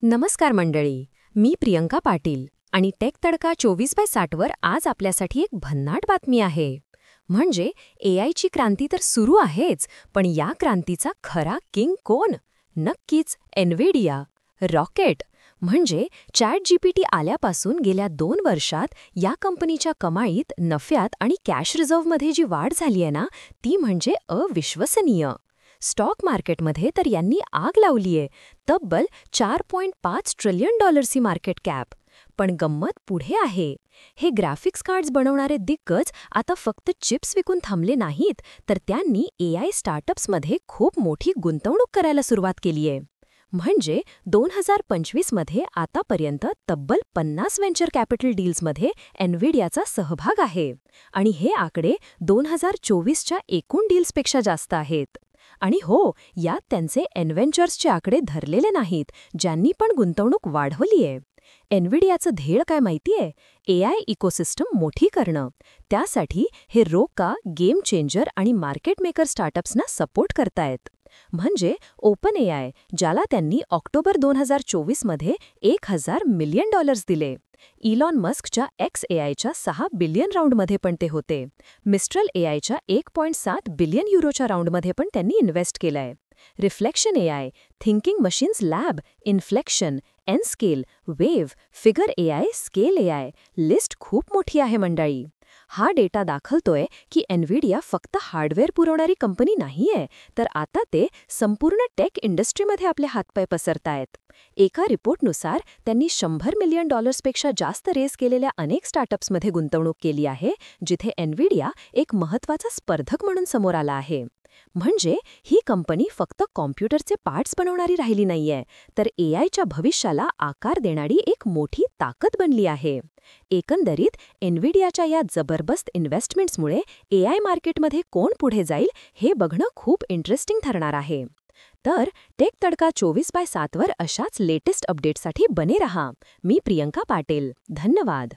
नमस्कार मंडळी, मी प्रियंका पाटील आणि टेक तडका 24/60 वर आज आपल्यासाठी एक भन्नाट बातमी आहे. म्हणजे एआयची क्रांती तर सुरू आहेच, पण या क्रांतीचा खरा किंग कोण? नक्कीच एनव्हिडिया. रॉकेट म्हणजे ChatGPT आल्यापासून गेल्या 2 वर्षात या कंपनीच्या कमाईत, नफ्यात आणि कॅश रिझर्व्हमध्ये जी वाढ झाली आहे ना, ती म्हणजे अविश्वसनीय. स्टॉक मार्केटमध्ये तर यांनी आग लावलीये. तब्बल $4.5 ट्रिलियन ची मार्केट कॅप. पण गंमत पुढे आहे. हे ग्राफिक्स कार्ड्स बनवणारे दिग्गज आता फक्त चिप्स विकून थांबले नाहीत, तर त्यांनी एआय स्टार्टअप्समध्ये खूप मोठी गुंतवणूक करायला सुरुवात केलीये. म्हणजे 2025 मध्ये आतापर्यंत तब्बल 50 व्हेंचर कॅपिटल डील्समध्ये एनव्हिडियाचा सहभाग आहे. आणि हे आकडे 2024च्या एकूण डील्सपेक्षा जास्त आहेत. आणि हो, यात त्यांचे एनव्हेंचर्सचे आकडे धरलेले नाहीत, ज्यांनी पण गुंतवणूक वाढवलीये. एनव्हिडियाचं ध्येय काय माहितीये? एआय इकोसिस्टम मोठी करणं. त्यासाठी हे रोका, गेम चेंजर आणि मार्केट मेकर स्टार्टअप्सना सपोर्ट करतायत. म्हणजे ओपन एआय, ज्याला त्यांनी ऑक्टोबर 2024 मध्ये $1,000 मिलियन दिले. इलॉन मस्कच्या एक्स एआयच्या 6 बिलियन राऊंडमध्ये पण ते होते. मिस्ट्रल एआयच्या 1.7 बिलियन युरोच्या राऊंडमध्ये पण त्यांनी इन्व्हेस्ट केलंय. Reflection AI, Thinking Machines Lab, Inflection, Nscale, Wave, Figure AI, Scale AI, list खूप मोठी आहे मंडळी. हा डेटा दाखवतोय की एनव्हिडिया फक्त हार्डवेअर पुरवणारी कंपनी नाहीये, तर आता ते संपूर्ण टेक इंडस्ट्रीमध्ये आपले हातपाय पसरतायत. एका रिपोर्टनुसार त्यांनी $100 मिलियन पेक्षा जास्त रेस केलेल्या अनेक स्टार्टअप्समध्ये गुंतवणूक केली आहे, जिथे एनव्हिडिया एक महत्त्वाचा स्पर्धक म्हणून समोर आला आहे. म्हणजे ही कंपनी फक्त कॉम्प्युटरचे पार्ट्स बनवणारी राहिली नाहीये, तर एआयच्या भविष्याला आकार देणारी एक मोठी ताकद बनली आहे. एकंदरीत एनव्हिडियाच्या या जबरदस्त इन्व्हेस्टमेंट्समुळे एआय मार्केटमध्ये कोण पुढे जाईल हे बघणं खूप इंटरेस्टिंग ठरणार आहे. तर टेक तडका 24/7 वर अशाच लेटेस्ट अपडेट्ससाठी बने रहा. मी प्रियंका पाटील. धन्यवाद.